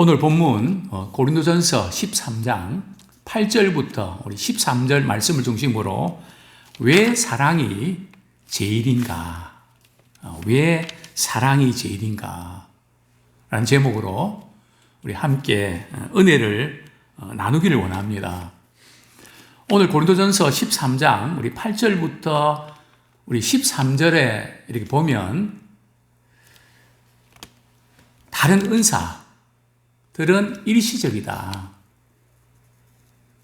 오늘 본문 고린도전서 13장 8절부터 우리 13절 말씀을 중심으로 왜 사랑이 제일인가? 왜 사랑이 제일인가? 라는 제목으로 우리 함께 은혜를 나누기를 원합니다. 오늘 고린도전서 13장 우리 8절부터 우리 13절에 이렇게 보면 다른 은사들은 일시적이다.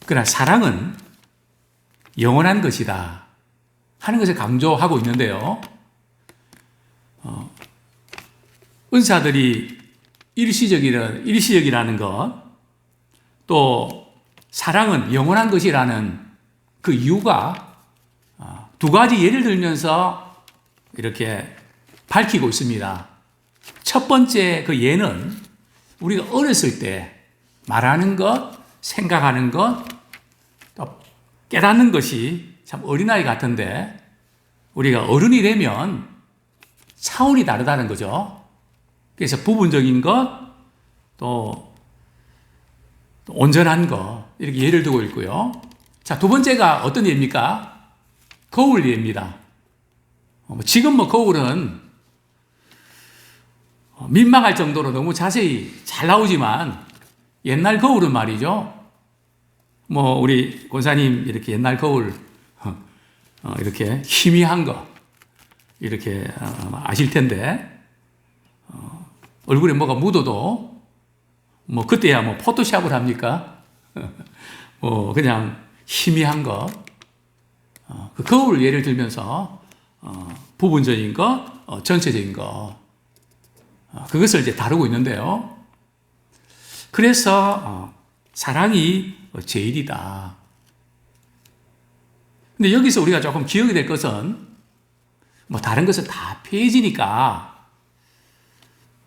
그러나 사랑은 영원한 것이다 하는 것을 강조하고 있는데요. 은사들이 일시적이라는 것, 또 사랑은 영원한 것이라는 그 이유가 두 가지 예를 들면서 이렇게 밝히고 있습니다. 첫 번째 그 예는 우리가 어렸을 때 말하는 것, 생각하는 것, 또 깨닫는 것이 참 어린아이 같은데 우리가 어른이 되면 차원이 다르다는 거죠. 그래서 부분적인 것, 또 온전한 것, 이렇게 예를 두고 있고요. 자, 두 번째가 어떤 예입니까? 거울 예입니다. 지금 거울은 민망할 정도로 너무 자세히 잘 나오지만 옛날 거울은 말이죠. 우리 권사님 이렇게 옛날 거울 이렇게 희미한 거 이렇게 아실 텐데 얼굴에 뭐가 묻어도 그때야 포토샵을 합니까? 그냥 희미한 거 그 거울 예를 들면서 부분적인 것, 전체적인 것 그것을 이제 다루고 있는데요. 그래서 사랑이 제일이다. 근데 여기서 우리가 조금 기억이 될 것은 다른 것은 다 폐해지니까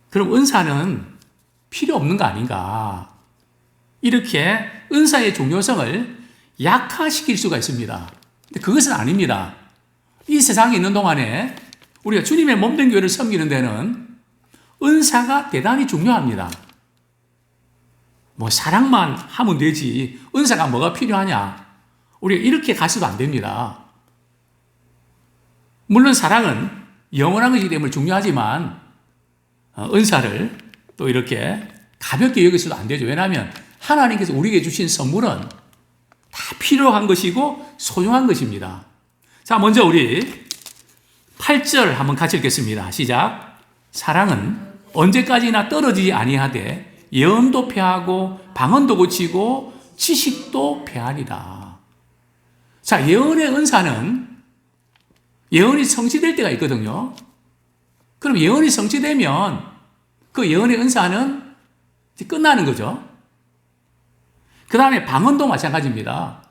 그럼 은사는 필요 없는 거 아닌가? 이렇게 은사의 중요성을 약화시킬 수가 있습니다. 근데 그것은 아닙니다. 이 세상에 있는 동안에 우리가 주님의 몸된 교회를 섬기는 데는 은사가 대단히 중요합니다. 사랑만 하면 되지 은사가 뭐가 필요하냐? 우리가 이렇게 가서도 안 됩니다. 물론 사랑은 영원한 것이기 때문에 중요하지만 은사를 또 이렇게 가볍게 여기서도 안 되죠. 왜냐하면 하나님께서 우리에게 주신 선물은 다 필요한 것이고 소중한 것입니다. 자, 먼저 우리 8절 한번 같이 읽겠습니다. 시작. 사랑은 언제까지나 떨어지지 아니하되 예언도 폐하고 방언도 고치고 지식도 폐하리라. 자, 예언의 은사는 예언이 성취될 때가 있거든요. 그럼 예언이 성취되면 그 예언의 은사는 이제 끝나는 거죠. 그 다음에 방언도 마찬가지입니다.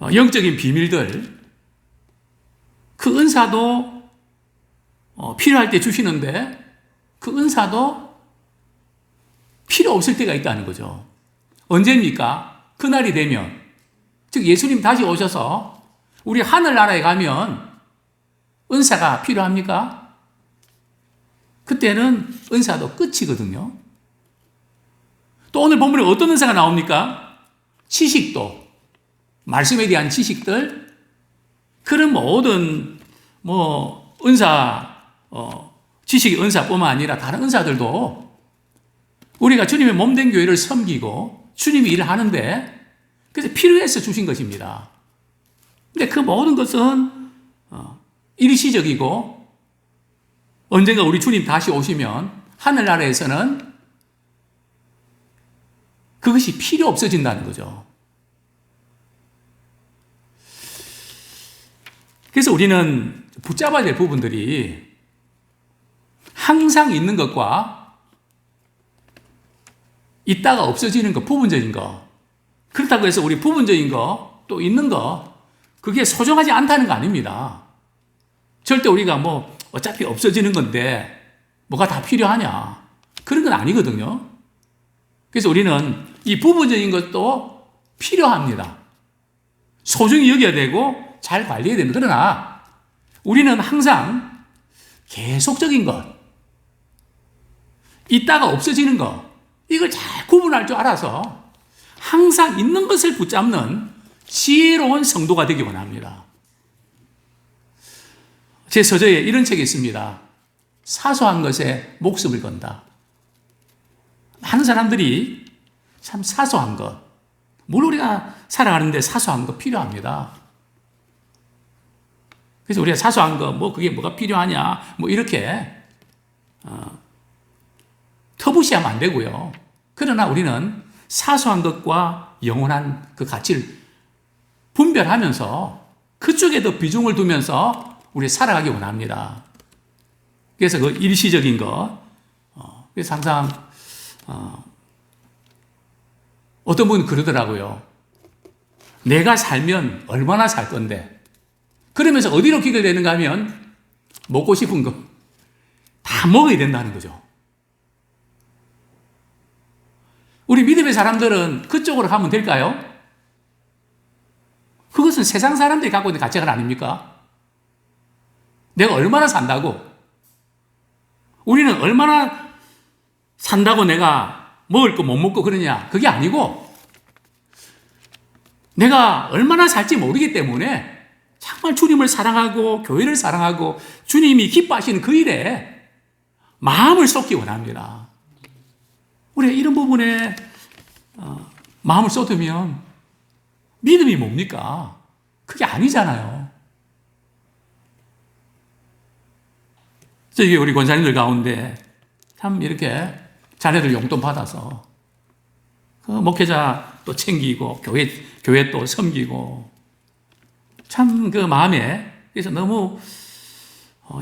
영적인 비밀들, 그 은사도 필요할 때 주시는데 그 은사도 필요 없을 때가 있다는 거죠. 언제입니까? 그날이 되면, 즉 예수님 다시 오셔서 우리 하늘나라에 가면 은사가 필요합니까? 그때는 은사도 끝이거든요. 또 오늘 본문에 어떤 은사가 나옵니까? 지식도, 말씀에 대한 지식들, 그런 모든 은사, 지식의 은사뿐만 아니라 다른 은사들도 우리가 주님의 몸된 교회를 섬기고 주님이 일을 하는데 그래서 필요해서 주신 것입니다. 근데 그 모든 것은 일시적이고 언젠가 우리 주님 다시 오시면 하늘나라에서는 그것이 필요 없어진다는 거죠. 그래서 우리는 붙잡아야 될 부분들이 항상 있는 것과 있다가 없어지는 것, 부분적인 것. 그렇다고 해서 우리 부분적인 것, 또 있는 것, 그게 소중하지 않다는 거 아닙니다. 절대 우리가 어차피 없어지는 건데 뭐가 다 필요하냐. 그런 건 아니거든요. 그래서 우리는 이 부분적인 것도 필요합니다. 소중히 여겨야 되고 잘 관리해야 됩니다. 그러나 우리는 항상 계속적인 것, 있다가 없어지는 거, 이걸 잘 구분할 줄 알아서 항상 있는 것을 붙잡는 지혜로운 성도가 되기 원합니다. 제 서재에 이런 책이 있습니다. 사소한 것에 목숨을 건다. 많은 사람들이 참 사소한 것, 물론 우리가 살아가는데 사소한 거 필요합니다. 그래서 우리가 사소한 거, 그게 뭐가 필요하냐, 이렇게 터부시하면 안 되고요. 그러나 우리는 사소한 것과 영원한 그 가치를 분별하면서 그쪽에 더 비중을 두면서 우리 살아가기 원합니다. 그래서 그 일시적인 것, 그래서 항상 어떤 분은 그러더라고요. 내가 살면 얼마나 살 건데, 그러면서 어디로 기를 내는가 하면 먹고 싶은 거 다 먹어야 된다는 거죠. 우리 믿음의 사람들은 그쪽으로 가면 될까요? 그것은 세상 사람들이 갖고 있는 가치관 아닙니까? 내가 얼마나 산다고? 우리는 얼마나 산다고 내가 먹을 거 못 먹고 그러냐? 그게 아니고 내가 얼마나 살지 모르기 때문에 정말 주님을 사랑하고 교회를 사랑하고 주님이 기뻐하시는 그 일에 마음을 쏟기 원합니다. 우리가 이런 부분에 마음을 쏟으면 믿음이 뭡니까? 그게 아니잖아요. 저기 우리 권사님들 가운데 참 이렇게 자녀들 용돈 받아서 그 목회자 또 챙기고 교회 또 섬기고 참 그 마음에 그래서 너무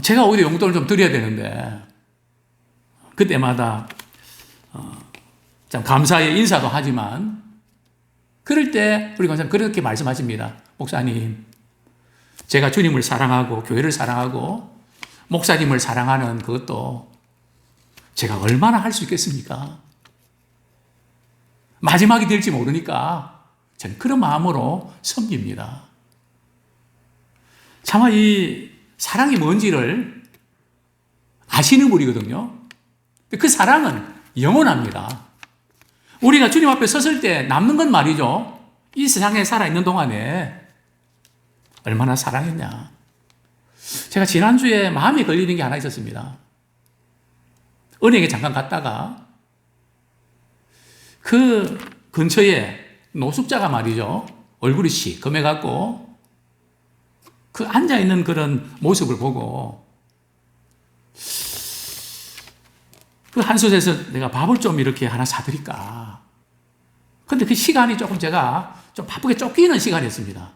제가 오히려 용돈을 좀 드려야 되는데 그때마다 참 감사의 인사도 하지만 그럴 때 우리 권사님 그렇게 말씀하십니다. 목사님, 제가 주님을 사랑하고 교회를 사랑하고 목사님을 사랑하는 그것도 제가 얼마나 할 수 있겠습니까? 마지막이 될지 모르니까 저는 그런 마음으로 섬깁니다. 차마 이 사랑이 뭔지를 아시는 분이거든요. 그 사랑은 영원합니다. 우리가 주님 앞에 섰을 때 남는 건 말이죠. 이 세상에 살아있는 동안에 얼마나 사랑했냐. 제가 지난주에 마음에 걸리는 게 하나 있었습니다. 은행에 잠깐 갔다가 그 근처에 노숙자가 말이죠. 얼굴이 시커매갖고 그 앉아있는 그런 모습을 보고 그 한솥에서 내가 밥을 좀 이렇게 하나 사드릴까. 근데 그 시간이 조금 제가 좀 바쁘게 쫓기는 시간이었습니다.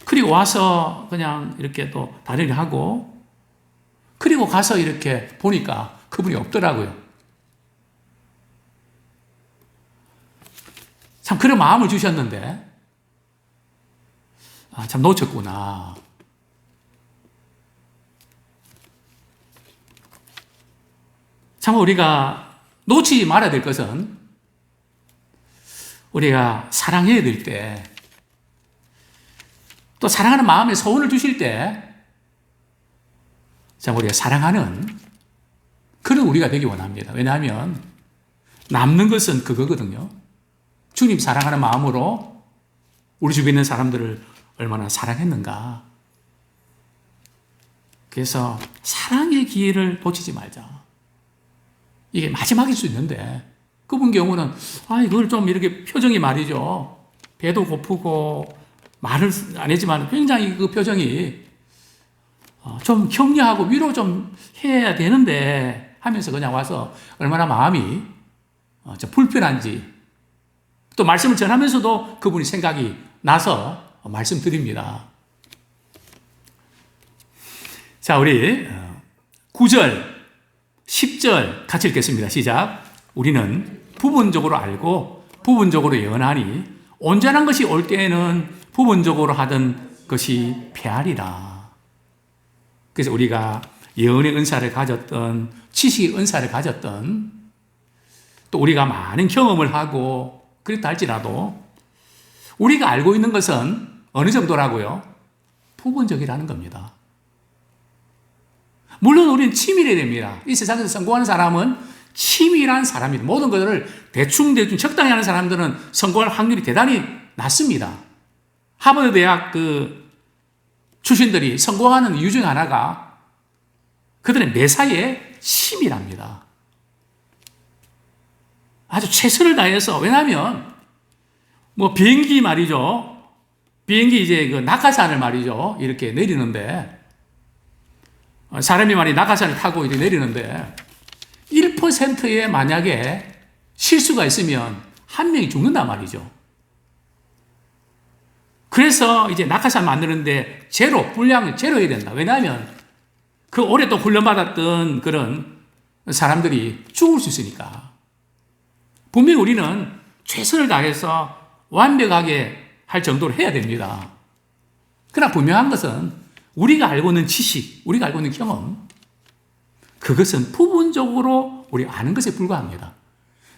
그리고 와서 그냥 이렇게 또 다리를 하고 그리고 가서 이렇게 보니까 그분이 없더라고요. 참 그런 마음을 주셨는데 참 놓쳤구나. 참 우리가 놓치지 말아야 될 것은 우리가 사랑해야 될 때 또 사랑하는 마음에 소원을 주실 때 참 우리가 사랑하는 그런 우리가 되기 원합니다. 왜냐하면 남는 것은 그거거든요. 주님 사랑하는 마음으로 우리 주변에 있는 사람들을 얼마나 사랑했는가. 그래서 사랑의 기회를 놓치지 말자. 이게 마지막일 수 있는데 그분 경우는 이걸 좀 이렇게 표정이 말이죠. 배도 고프고 말을 안 했지만 굉장히 그 표정이 좀 격려하고 위로 좀 해야 되는데 하면서 그냥 와서 얼마나 마음이 불편한지 또 말씀을 전하면서도 그분이 생각이 나서 말씀드립니다. 자, 우리 9절, 10절 같이 읽겠습니다. 시작. 우리는 부분적으로 알고 부분적으로 예언하니 온전한 것이 올 때에는 부분적으로 하던 것이 패하리라. 그래서 우리가 예언의 은사를 가졌던 지식의 은사를 가졌던 또 우리가 많은 경험을 하고 그랬다 할지라도 우리가 알고 있는 것은 어느 정도라고요? 부분적이라는 겁니다. 물론 우리는 치밀해야 됩니다. 이 세상에서 성공하는 사람은 치밀한 사람입니다. 모든 것을 대충 적당히 하는 사람들은 성공할 확률이 대단히 낮습니다. 하버드 대학 출신들이 성공하는 이유 중 하나가 그들의 매사에 치밀합니다. 아주 최선을 다해서, 왜냐하면 비행기 말이죠. 비행기 이제 낙하산을 말이죠. 이렇게 내리는데, 사람이 낙하산을 타고 이렇게 내리는데, 1%의 만약에 실수가 있으면 한 명이 죽는단 말이죠. 그래서 이제 낙하산 만드는데 분량을 제로해야 된다. 왜냐하면 오랫동안 훈련받았던 그런 사람들이 죽을 수 있으니까. 분명히 우리는 최선을 다해서 완벽하게 할 정도로 해야 됩니다. 그러나 분명한 것은 우리가 알고 있는 지식, 우리가 알고 있는 경험, 그것은 부분적으로 우리가 아는 것에 불과합니다.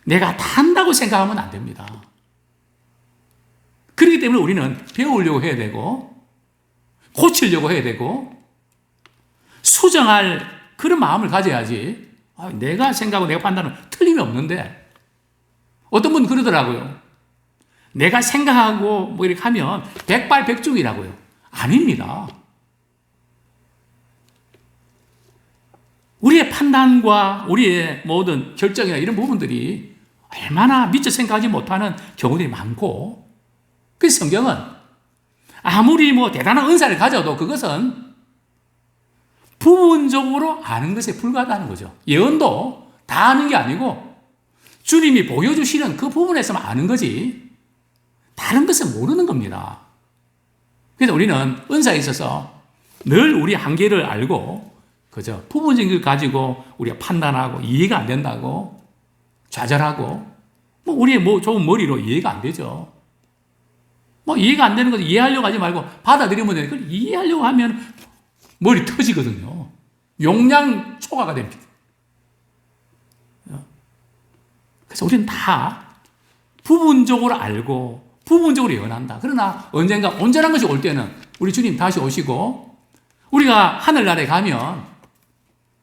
내가 다 안다고 생각하면 안 됩니다. 그렇기 때문에 우리는 배우려고 해야 되고, 고치려고 해야 되고, 수정할 그런 마음을 가져야지. 내가 생각하고 내가 판단은 틀림이 없는데, 어떤 분은 그러더라고요. 내가 생각하고 이렇게 하면 백발백중이라고요. 아닙니다. 우리의 판단과 우리의 모든 결정이나 이런 부분들이 얼마나 미처 생각하지 못하는 경우들이 많고, 그래서 성경은 아무리 대단한 은사를 가져도 그것은 부분적으로 아는 것에 불과하다는 거죠. 예언도 다 아는 게 아니고 주님이 보여주시는 그 부분에서만 아는 거지, 다른 것은 모르는 겁니다. 그래서 우리는 은사에 있어서 늘 우리 한계를 알고, 그죠? 부분적인 걸 가지고 우리가 판단하고 이해가 안 된다고 좌절하고, 우리의 좋은 머리로 이해가 안 되죠. 이해가 안 되는 거 이해하려고 하지 말고 받아들이면 되니까, 그걸 이해하려고 하면 머리 터지거든요. 용량 초과가 됩니다. 그래서 우리는 다 부분적으로 알고 부분적으로 예언한다. 그러나 언젠가 온전한 것이 올 때는 우리 주님 다시 오시고 우리가 하늘나라에 가면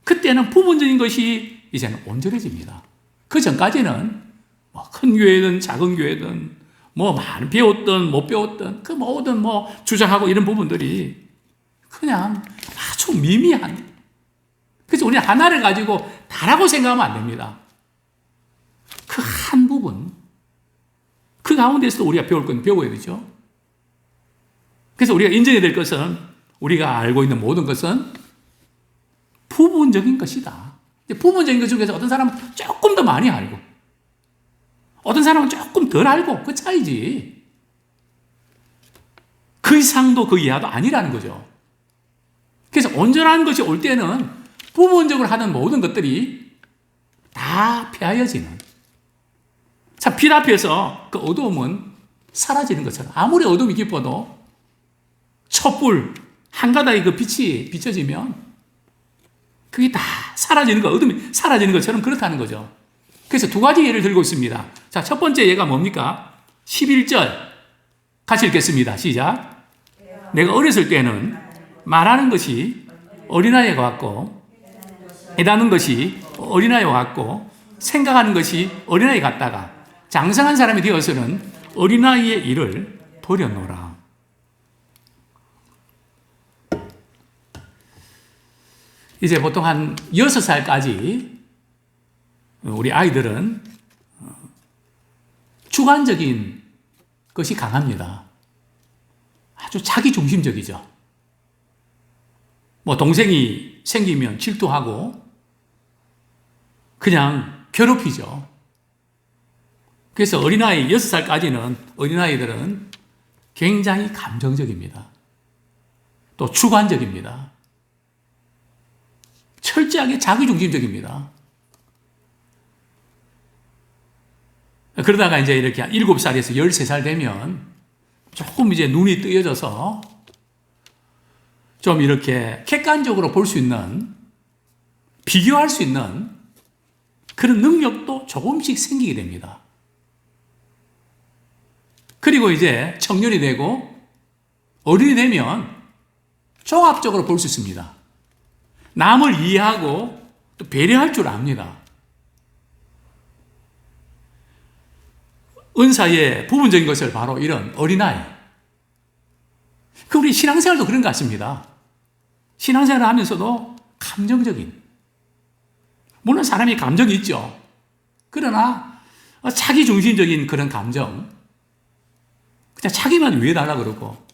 그때는 부분적인 것이 이제는 온전해집니다. 그 전까지는 큰 교회든 작은 교회든 많이 배웠든 못 배웠든 그 모든 주장하고 이런 부분들이 그냥 아주 미미한, 그래서 우리는 하나를 가지고 다라고 생각하면 안 됩니다. 그 한 부분, 그 가운데서도 우리가 배울 건 배워야 되죠. 그래서 우리가 인정해야 될 것은, 우리가 알고 있는 모든 것은 부분적인 것이다. 부분적인 것 중에서 어떤 사람은 조금 더 많이 알고 어떤 사람은 조금 덜 알고, 그 차이지. 그 이상도 그 이하도 아니라는 거죠. 그래서 온전한 것이 올 때는 부분적으로 하는 모든 것들이 다 폐하여지는. 참, 빛 앞에서 그 어두움은 사라지는 것처럼, 아무리 어둠이 깊어도 촛불 한 가닥의 그 빛이 비춰지면 그게 다 사라지는 거, 어둠이 사라지는 것처럼 그렇다는 거죠. 그래서 두 가지 예를 들고 있습니다. 자, 첫 번째 예가 뭡니까? 11절 같이 읽겠습니다. 시작. 내가 어렸을 때는 말하는 것이 어린아이와 같고, 깨닫는 것이 어린아이와 같고, 생각하는 것이 어린아이 같다가 장성한 사람이 되어서는 어린아이의 일을 버려놓으라. 이제 보통 한 6살까지 우리 아이들은 주관적인 것이 강합니다. 아주 자기중심적이죠. 동생이 생기면 질투하고 그냥 괴롭히죠. 그래서 어린아이 6살까지는 어린아이들은 굉장히 감정적입니다. 또 주관적입니다. 철저하게 자기중심적입니다. 그러다가 이제 이렇게 7살에서 13살 되면 조금 이제 눈이 뜨여져서 좀 이렇게 객관적으로 볼 수 있는, 비교할 수 있는 그런 능력도 조금씩 생기게 됩니다. 그리고 이제 청년이 되고 어른이 되면 종합적으로 볼 수 있습니다. 남을 이해하고 또 배려할 줄 압니다. 은사의 부분적인 것을 바로 이런 어린아이. 우리 신앙생활도 그런 것 같습니다. 신앙생활을 하면서도 감정적인. 물론 사람이 감정이 있죠. 그러나 자기 중심적인 그런 감정. 그냥 자기만 위해달라 그러고.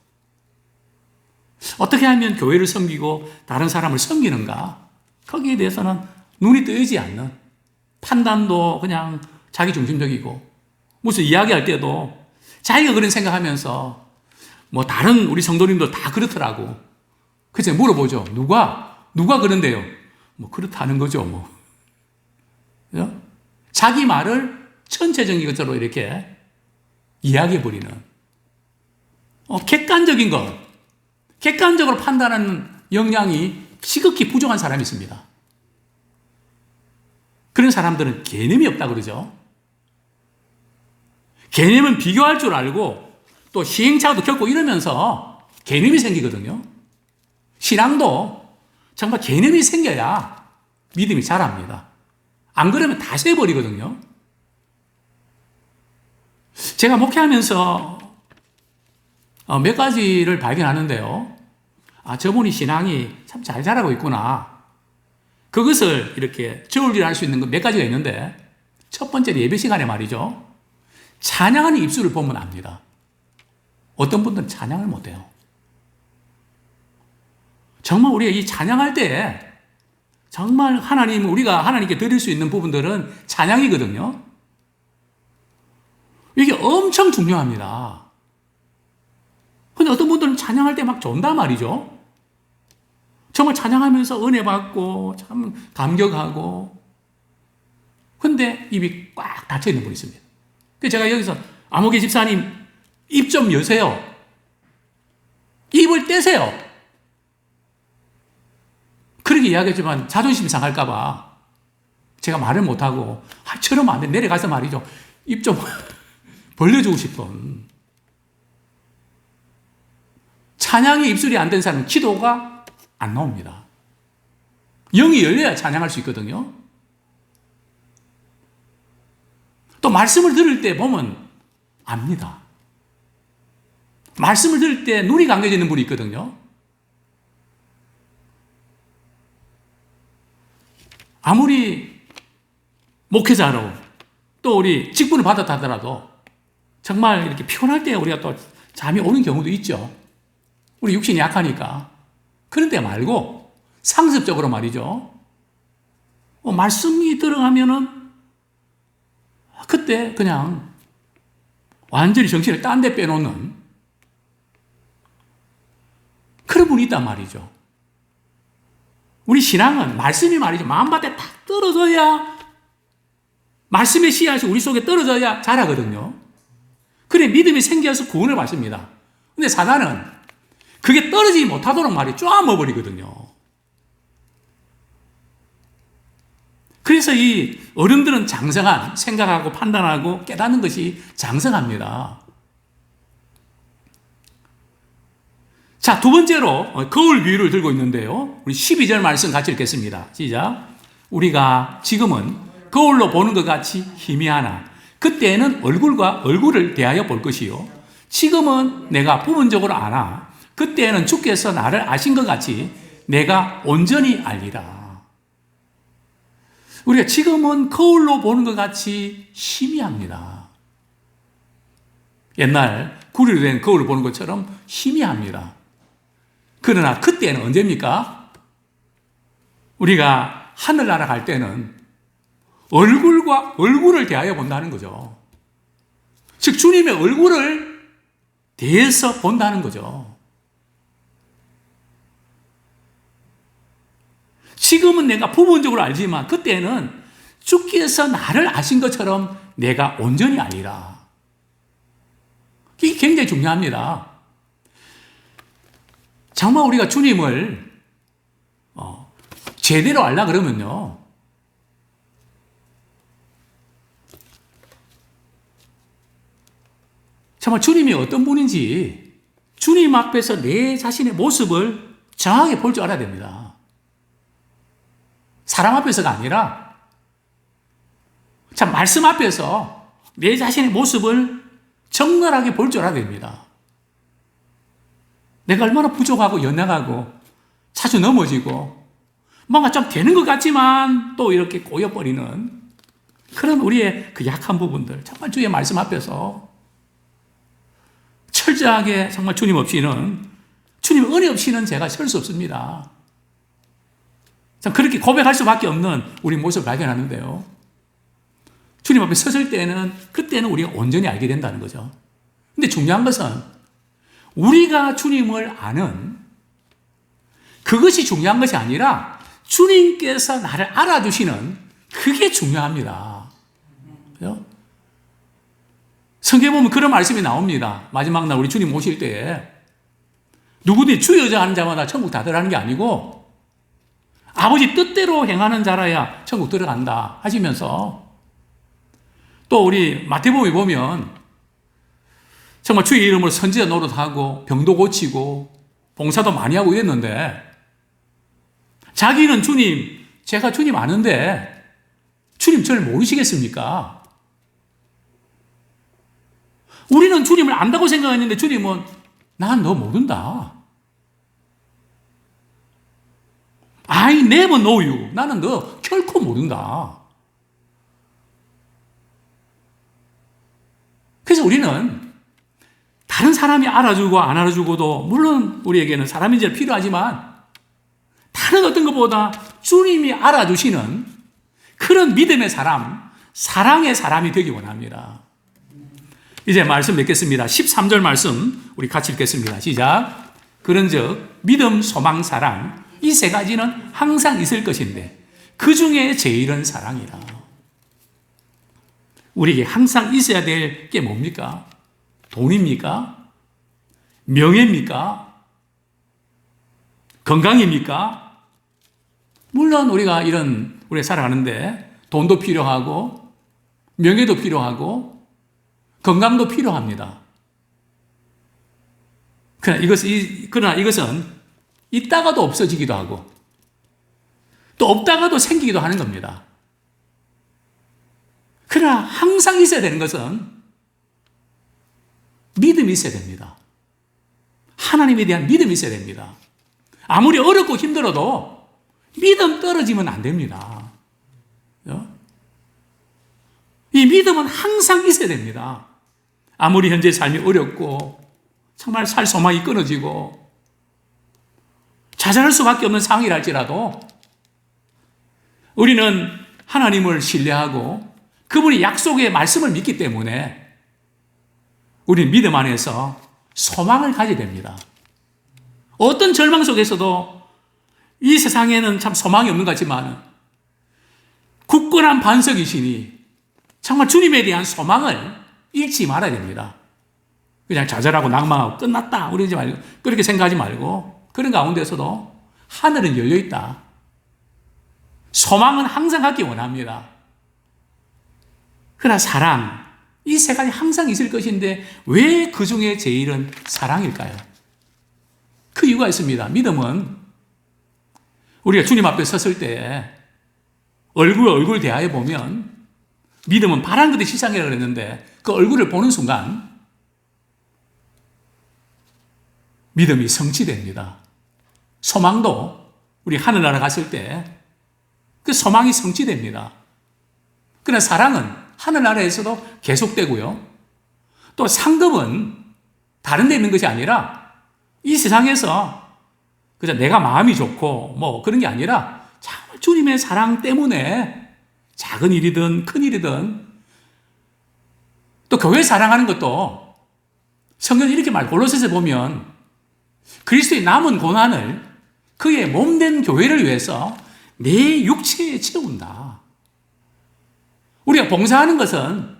어떻게 하면 교회를 섬기고 다른 사람을 섬기는가? 거기에 대해서는 눈이 뜨이지 않는 판단도 그냥 자기 중심적이고 무슨 이야기할 때도 자기가 그런 생각하면서 뭐 다른 우리 성도님도 다 그렇더라고. 그래서 물어보죠. 누가 그런데요? 뭐 그렇다는 거죠. 뭐 자기 말을 전체적인 것으로 이렇게 이야기해버리는 객관적인 것, 객관적으로 판단하는 역량이 지극히 부족한 사람이 있습니다. 그런 사람들은 개념이 없다 그러죠. 개념은 비교할 줄 알고 또 시행착오도 겪고 이러면서 개념이 생기거든요. 신앙도 정말 개념이 생겨야 믿음이 자랍니다. 안 그러면 다 새버리거든요. 제가 목회하면서 몇 가지를 발견하는데요. 저분이 신앙이 참 잘 자라고 있구나. 그것을 이렇게 저울질할 수 있는 것 몇 가지가 있는데 첫 번째 예배 시간에 말이죠. 찬양하는 입술을 보면 압니다. 어떤 분들은 찬양을 못해요. 정말 우리가 이 찬양할 때 정말 우리가 하나님께 드릴 수 있는 부분들은 찬양이거든요. 이게 엄청 중요합니다. 근데 어떤 분들은 찬양할 때 막 존단 말이죠. 정말 찬양하면서 은혜 받고 참 감격하고 근데 입이 꽉 닫혀 있는 분이 있습니다. 그래서 제가 여기서 아무개 집사님 입 좀 여세요. 입을 떼세요. 그렇게 이야기했지만 자존심 상할까봐 제가 말을 못하고 저러면 안 돼. 내려가서 말이죠. 입 좀 벌려주고 싶은. 찬양이 입술이 안 된 사람은 기도가 안 나옵니다. 영이 열려야 찬양할 수 있거든요. 또 말씀을 들을 때 보면 압니다. 말씀을 들을 때 눈이 감겨지는 분이 있거든요. 아무리 목회자로 또 우리 직분을 받았다 하더라도 정말 이렇게 피곤할 때 우리가 또 잠이 오는 경우도 있죠. 우리 육신이 약하니까. 그런 때 말고 상습적으로 말이죠. 말씀이 들어가면은 그때 그냥 완전히 정신을 딴 데 빼놓는 그런 분이 있단 말이죠. 우리 신앙은 말씀이 말이죠. 마음밭에 딱 떨어져야 말씀의 씨앗이 우리 속에 떨어져야 자라거든요. 그래 믿음이 생겨서 구원을 받습니다. 근데 사단은 그게 떨어지지 못하도록 말이 쪼아먹어버리거든요. 그래서 이 어른들은 장성한 생각하고 판단하고 깨닫는 것이 장성합니다. 자, 두 번째로 거울 비유를 들고 있는데요. 우리 12절 말씀 같이 읽겠습니다. 시작. 우리가 지금은 거울로 보는 것 같이 희미하나 그때에는 얼굴과 얼굴을 대하여 볼 것이요. 지금은 내가 부분적으로 아나 그때에는 주께서 나를 아신 것 같이 내가 온전히 알리라. 우리가 지금은 거울로 보는 것 같이 희미합니다. 옛날 구리로 된 거울을 보는 것처럼 희미합니다. 그러나 그때는 언제입니까? 우리가 하늘나라 갈 때는 얼굴과 얼굴을 대하여 본다는 거죠. 즉 주님의 얼굴을 대해서 본다는 거죠. 지금은 내가 부분적으로 알지만 그때는 주께서 나를 아신 것처럼 내가 온전히 알리라. 이게 굉장히 중요합니다. 정말 우리가 주님을 제대로 알라 그러면요. 정말 주님이 어떤 분인지 주님 앞에서 내 자신의 모습을 정확하게 볼 줄 알아야 됩니다. 사람 앞에서가 아니라 참 말씀 앞에서 내 자신의 모습을 적나라하게 볼 줄 알아야 됩니다. 내가 얼마나 부족하고 연약하고 자주 넘어지고 뭔가 좀 되는 것 같지만 또 이렇게 꼬여버리는 그런 우리의 그 약한 부분들, 정말 주의 말씀 앞에서 철저하게 정말 주님 은혜 없이는 제가 설 수 없습니다. 참 그렇게 고백할 수밖에 없는 우리 모습을 발견하는데요. 주님 앞에 섰을 때는 그때는 우리가 온전히 알게 된다는 거죠. 근데 중요한 것은 우리가 주님을 아는 그것이 중요한 것이 아니라 주님께서 나를 알아주시는 그게 중요합니다. 그죠? 성경에 보면 그런 말씀이 나옵니다. 마지막 날 우리 주님 오실 때에 누구든지 주 여자 하는 자마다 천국 다 들어가는 게 아니고 아버지 뜻대로 행하는 자라야 천국 들어간다 하시면서 또 우리 마태복음에 보면 정말 주의 이름으로 선지자 노릇하고 병도 고치고 봉사도 많이 하고 이랬는데 자기는 주님, 제가 주님 아는데 주님 저를 모르시겠습니까? 우리는 주님을 안다고 생각했는데 주님은 난 너 모른다. I never know you. 나는 너 결코 모른다. 그래서 우리는 다른 사람이 알아주고 안 알아주고도 물론 우리에게는 사람이 이제 필요하지만 다른 어떤 것보다 주님이 알아주시는 그런 믿음의 사람, 사랑의 사람이 되기 원합니다. 이제 말씀 맺겠습니다. 13절 말씀 우리 같이 읽겠습니다. 시작. 그런즉 믿음, 소망, 사랑 이 세 가지는 항상 있을 것인데 그 중에 제일은 사랑이라. 우리에게 항상 있어야 될 게 뭡니까? 돈입니까? 명예입니까? 건강입니까? 물론 우리가 살아가는데 돈도 필요하고 명예도 필요하고 건강도 필요합니다. 그러나 이것은 있다가도 없어지기도 하고 또 없다가도 생기기도 하는 겁니다. 그러나 항상 있어야 되는 것은 믿음이 있어야 됩니다. 하나님에 대한 믿음이 있어야 됩니다. 아무리 어렵고 힘들어도 믿음 떨어지면 안 됩니다. 이 믿음은 항상 있어야 됩니다. 아무리 현재 삶이 어렵고 정말 살 소망이 끊어지고 좌절할 수밖에 없는 상황이라 할지라도 우리는 하나님을 신뢰하고 그분의 약속의 말씀을 믿기 때문에 우리는 믿음 안에서 소망을 가지게 됩니다. 어떤 절망 속에서도 이 세상에는 참 소망이 없는 것 같지만 굳건한 반석이시니 정말 주님에 대한 소망을 잃지 말아야 됩니다. 그냥 좌절하고 낭망하고 끝났다 그러지 말고 그렇게 생각하지 말고 그런 가운데서도 하늘은 열려있다. 소망은 항상 갖기 원합니다. 그러나 사랑, 이 세 가지 항상 있을 것인데 왜 그 중에 제일은 사랑일까요? 그 이유가 있습니다. 믿음은 우리가 주님 앞에 섰을 때 얼굴 대하여 보면 믿음은 바란 것의 시상이라고 그랬는데 그 얼굴을 보는 순간 믿음이 성취됩니다. 소망도 우리 하늘나라 갔을 때 그 소망이 성취됩니다. 그러나 사랑은 하늘나라에서도 계속되고요. 또 상급은 다른 데 있는 것이 아니라 이 세상에서 그저 내가 마음이 좋고 뭐 그런 게 아니라 정말 주님의 사랑 때문에 작은 일이든 큰 일이든 또 교회 사랑하는 것도 성경이 이렇게 골로새서 보면 그리스도의 남은 고난을 그의 몸된 교회를 위해서 내 육체에 채운다. 우리가 봉사하는 것은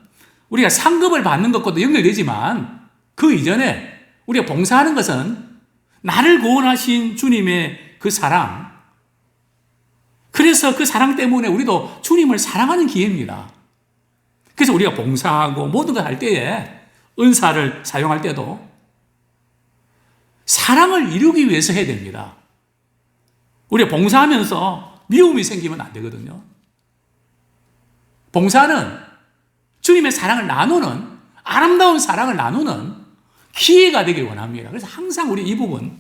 우리가 상급을 받는 것과도 연결되지만 그 이전에 우리가 봉사하는 것은 나를 구원하신 주님의 그 사랑, 그래서 그 사랑 때문에 우리도 주님을 사랑하는 기회입니다. 그래서 우리가 봉사하고 모든 걸 할 때에 은사를 사용할 때도 사랑을 이루기 위해서 해야 됩니다. 우리가 봉사하면서 미움이 생기면 안 되거든요. 봉사는 주님의 사랑을 나누는, 아름다운 사랑을 나누는 기회가 되길 원합니다. 그래서 항상 우리 이 부분,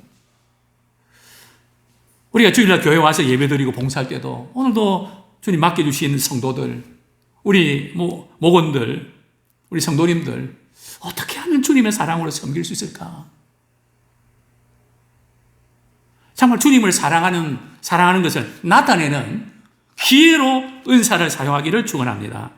우리가 주일날 교회 와서 예배드리고 봉사할 때도 오늘도 주님 맡겨주신 성도들, 우리 목원들, 우리 성도님들 어떻게 하면 주님의 사랑으로 섬길 수 있을까? 정말 주님을 사랑하는 것을 나타내는 기회로 은사를 사용하기를 축원합니다.